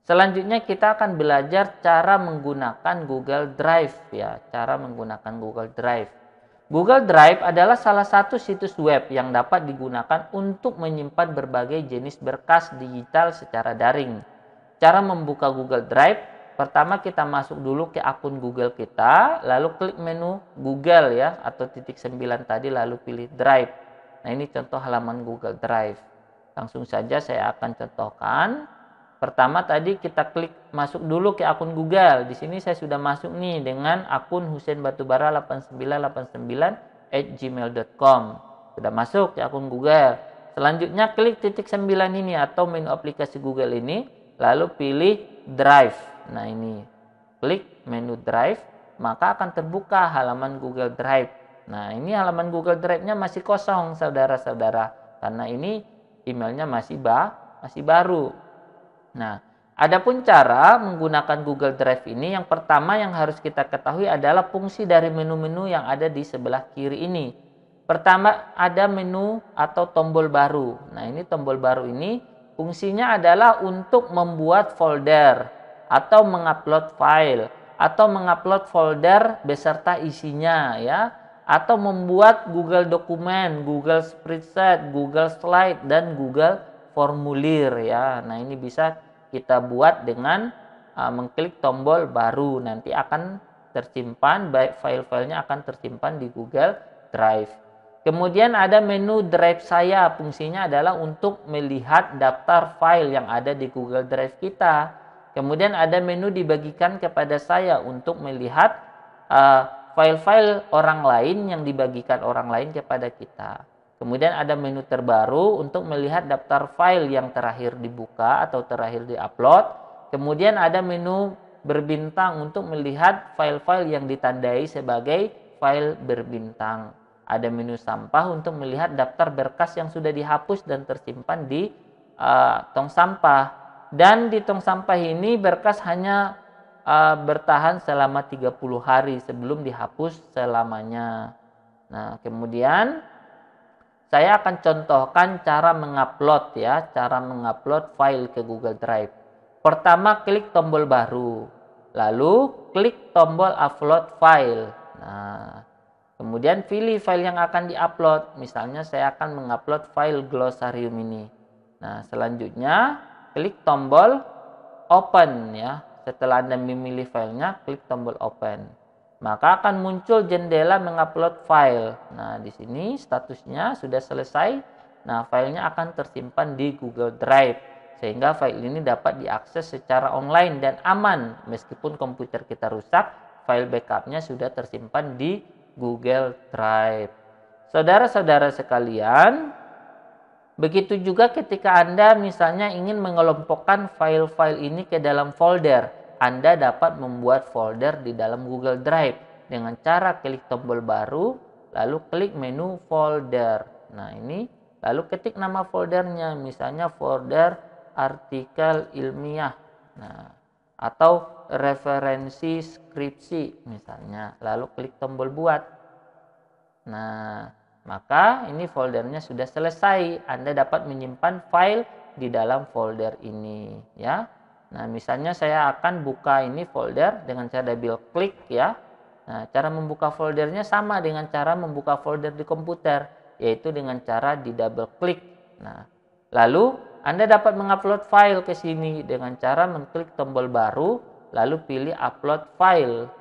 Selanjutnya kita akan belajar cara menggunakan Google Drive ya, cara menggunakan Google Drive. Google Drive adalah salah satu situs web yang dapat digunakan untuk menyimpan berbagai jenis berkas digital secara daring. Cara membuka Google Drive, pertama kita masuk dulu ke akun Google kita, lalu klik menu Google ya, atau titik 9 tadi, lalu pilih Drive. Nah, ini contoh halaman Google Drive. Langsung saja saya akan contohkan. Pertama tadi kita klik masuk dulu ke akun Google. Di sini saya sudah masuk nih dengan akun husainbatubara8989@gmail.com. Sudah masuk ke akun Google. Selanjutnya klik titik 9 ini atau menu aplikasi Google ini, lalu pilih Drive. Nah, ini. Klik menu Drive, maka akan terbuka halaman Google Drive. Nah, ini halaman Google Drive-nya masih kosong, saudara-saudara. Karena ini emailnya masih baru. Nah, adapun cara menggunakan Google Drive ini, yang pertama yang harus kita ketahui adalah fungsi dari menu-menu yang ada di sebelah kiri ini. Pertama ada menu atau tombol baru. Nah, ini tombol baru ini fungsinya adalah untuk membuat folder atau mengupload file atau mengupload folder beserta isinya ya, atau membuat Google Dokumen, Google Spreadsheet, Google Slide dan Google Formulir ya. Nah, ini bisa kita buat dengan mengklik tombol baru. Nanti akan tersimpan, baik file-filenya akan tersimpan di Google Drive. Kemudian ada menu Drive saya, fungsinya adalah untuk melihat daftar file yang ada di Google Drive kita. Kemudian ada menu dibagikan kepada saya untuk melihat file-file orang lain yang dibagikan orang lain kepada kita. Kemudian ada menu terbaru untuk melihat daftar file yang terakhir dibuka atau terakhir diupload. Kemudian ada menu berbintang untuk melihat file-file yang ditandai sebagai file berbintang. Ada menu sampah untuk melihat daftar berkas yang sudah dihapus dan tersimpan di tong sampah. Dan di tong sampah ini berkas hanya bertahan selama 30 hari sebelum dihapus selamanya. Nah, kemudian saya akan contohkan cara mengupload ya, cara mengupload file ke Google Drive. Pertama klik tombol baru, lalu klik tombol upload file. Nah, kemudian pilih file yang akan diupload. Misalnya saya akan mengupload file glosarium ini. Nah, selanjutnya klik tombol open ya. Setelah Anda memilih filenya, klik tombol open. Maka akan muncul jendela mengupload file. Nah, di sini statusnya sudah selesai. Nah, filenya akan tersimpan di Google Drive. Sehingga file ini dapat diakses secara online dan aman. Meskipun komputer kita rusak, file backupnya sudah tersimpan di Google Drive. Saudara-saudara sekalian, begitu juga ketika Anda misalnya ingin mengelompokkan file-file ini ke dalam folder. Anda dapat membuat folder di dalam Google Drive dengan cara klik tombol baru, lalu klik menu folder. Nah, ini lalu ketik nama foldernya, misalnya folder artikel ilmiah. Nah, atau referensi skripsi misalnya, lalu klik tombol buat. Nah, maka ini foldernya sudah selesai. Anda dapat menyimpan file di dalam folder ini ya. Nah, misalnya saya akan buka ini folder dengan cara double klik ya. Nah, cara membuka foldernya sama dengan cara membuka folder di komputer, yaitu dengan cara di double klik. Nah, lalu Anda dapat mengupload file ke sini dengan cara mengklik tombol baru, lalu pilih upload file.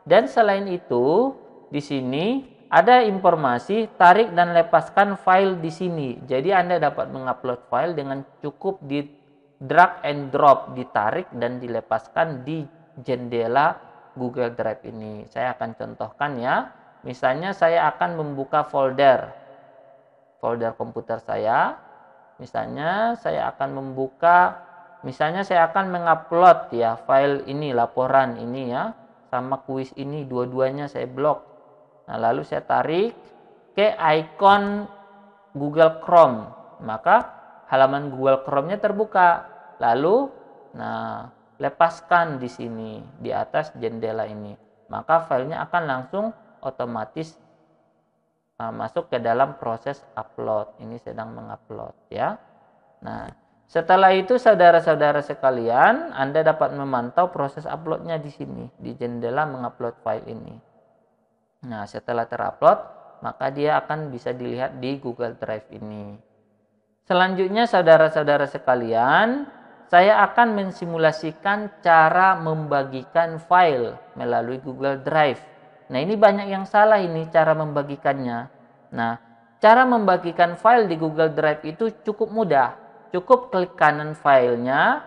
Dan selain itu, di sini ada informasi tarik dan lepaskan file di sini. Jadi Anda dapat mengupload file dengan cukup di drag and drop, ditarik dan dilepaskan di jendela Google Drive ini. Saya akan contohkan ya. Misalnya saya akan membuka folder komputer saya. Misalnya saya akan saya akan mengupload ya file ini, laporan ini ya, sama kuis ini, dua-duanya saya blok. Nah, lalu saya tarik ke icon Google Chrome. Maka halaman Google Chrome-nya terbuka. Lalu, nah, lepaskan di sini, di atas jendela ini. Maka filenya akan langsung otomatis masuk ke dalam proses upload. Ini sedang mengupload ya. Nah, Setelah itu saudara-saudara sekalian, Anda dapat memantau proses uploadnya di sini, di jendela mengupload file ini. Nah, setelah terupload, maka dia akan bisa dilihat di Google Drive ini. Selanjutnya saudara-saudara sekalian, saya akan mensimulasikan cara membagikan file melalui Google Drive. Nah, ini banyak yang salah ini cara membagikannya. Nah, cara membagikan file di Google Drive itu cukup mudah. Cukup klik kanan filenya,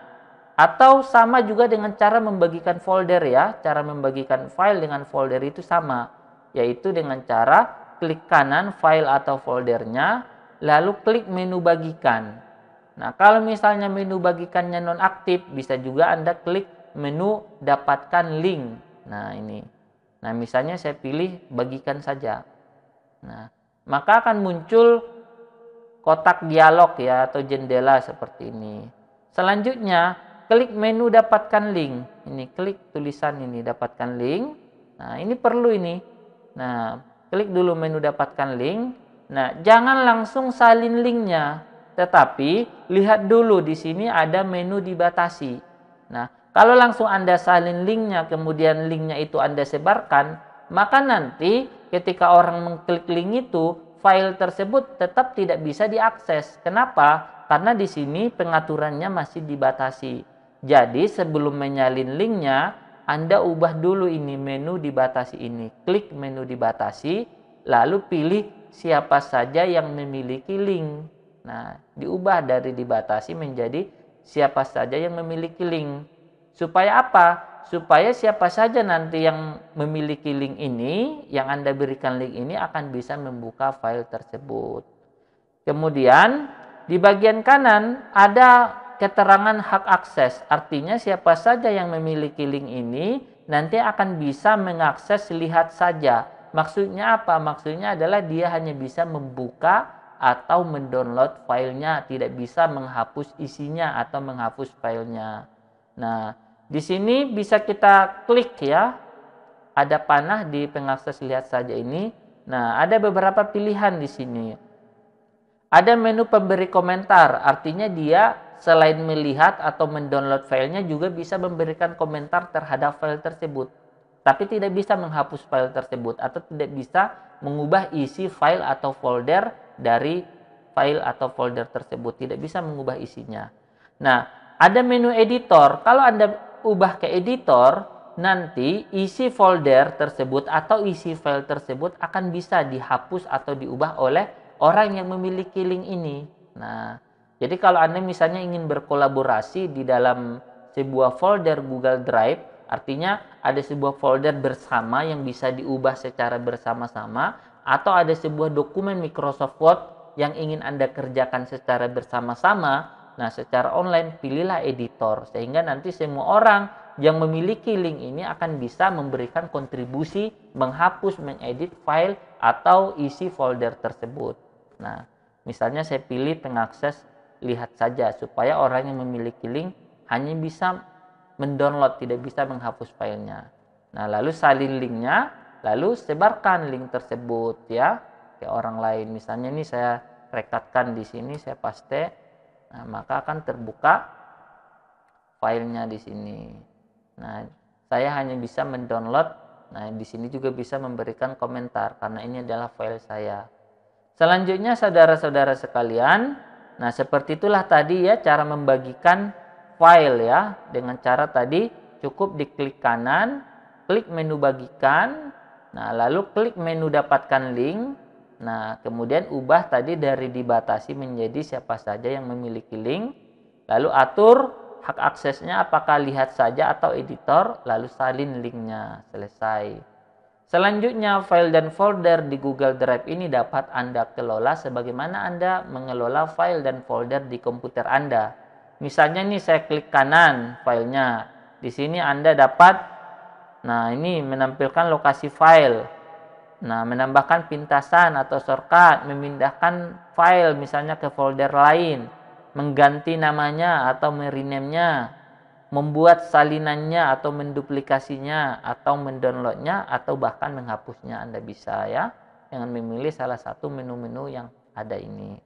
atau sama juga dengan cara membagikan folder ya. Cara membagikan file dengan folder itu sama, yaitu dengan cara klik kanan file atau foldernya, lalu klik menu bagikan. Nah, kalau misalnya menu bagikannya nonaktif, bisa juga Anda klik menu dapatkan link. Nah, ini. Nah, misalnya saya pilih bagikan saja. Nah, maka akan muncul kotak dialog ya atau jendela seperti ini. Selanjutnya, klik menu dapatkan link. Ini klik tulisan ini dapatkan link. Nah, ini perlu ini. Nah, klik dulu menu dapatkan link. Nah, jangan langsung salin linknya, tetapi lihat dulu di sini ada menu dibatasi. Nah, kalau langsung Anda salin linknya, kemudian linknya itu Anda sebarkan, maka nanti ketika orang mengklik link itu, file tersebut tetap tidak bisa diakses. Kenapa? Karena di sini pengaturannya masih dibatasi. Jadi sebelum menyalin linknya, Anda ubah dulu ini menu dibatasi ini. Klik menu dibatasi, lalu pilih siapa saja yang memiliki link. Nah, diubah dari dibatasi menjadi siapa saja yang memiliki link. Supaya apa? Supaya siapa saja nanti yang memiliki link ini, yang Anda berikan link ini akan bisa membuka file tersebut. Kemudian di bagian kanan ada keterangan hak akses. Artinya siapa saja yang memiliki link ini nanti akan bisa mengakses lihat saja. Maksudnya apa? Maksudnya adalah dia hanya bisa membuka atau mendownload filenya, tidak bisa menghapus isinya atau menghapus filenya. Nah, di sini bisa kita klik ya, ada panah di pengakses lihat saja ini. Nah, ada beberapa pilihan di sini. Ada menu pemberi komentar, artinya dia selain melihat atau mendownload filenya juga bisa memberikan komentar terhadap file tersebut. Tapi tidak bisa menghapus file tersebut atau tidak bisa mengubah isi file atau folder dari file atau folder tersebut. Tidak bisa mengubah isinya. Nah, ada menu editor. Kalau Anda ubah ke editor, nanti isi folder tersebut atau isi file tersebut akan bisa dihapus atau diubah oleh orang yang memiliki link ini. Nah, jadi kalau Anda misalnya ingin berkolaborasi di dalam sebuah folder Google Drive, artinya ada sebuah folder bersama yang bisa diubah secara bersama-sama, atau ada sebuah dokumen Microsoft Word yang ingin Anda kerjakan secara bersama-sama. Nah, secara online pilihlah editor sehingga nanti semua orang yang memiliki link ini akan bisa memberikan kontribusi menghapus, mengedit file atau isi folder tersebut. Nah, misalnya saya pilih pengakses lihat saja supaya orang yang memiliki link hanya bisa mendownload, tidak bisa menghapus filenya. Nah, lalu salin linknya, lalu sebarkan link tersebut ya ke orang lain. Misalnya ini saya rekatkan di sini, saya paste. Nah, maka akan terbuka filenya di sini. Nah, saya hanya bisa mendownload. Nah, di sini juga bisa memberikan komentar karena ini adalah file saya. Selanjutnya saudara-saudara sekalian, nah seperti itulah tadi ya cara membagikan file ya. Dengan cara tadi cukup diklik kanan, klik menu bagikan, nah lalu klik menu dapatkan link. Nah, kemudian ubah tadi dari dibatasi menjadi siapa saja yang memiliki link. Lalu atur hak aksesnya apakah lihat saja atau editor, lalu salin linknya. Selesai. Selanjutnya, file dan folder di Google Drive ini dapat Anda kelola sebagaimana Anda mengelola file dan folder di komputer Anda. Misalnya nih saya klik kanan filenya. Di sini Anda dapat, nah ini menampilkan lokasi file. Nah, menambahkan pintasan atau shortcut, memindahkan file misalnya ke folder lain, mengganti namanya atau merename-nya, membuat salinannya atau menduplikasinya atau mendownloadnya atau bahkan menghapusnya Anda bisa ya dengan memilih salah satu menu-menu yang ada ini.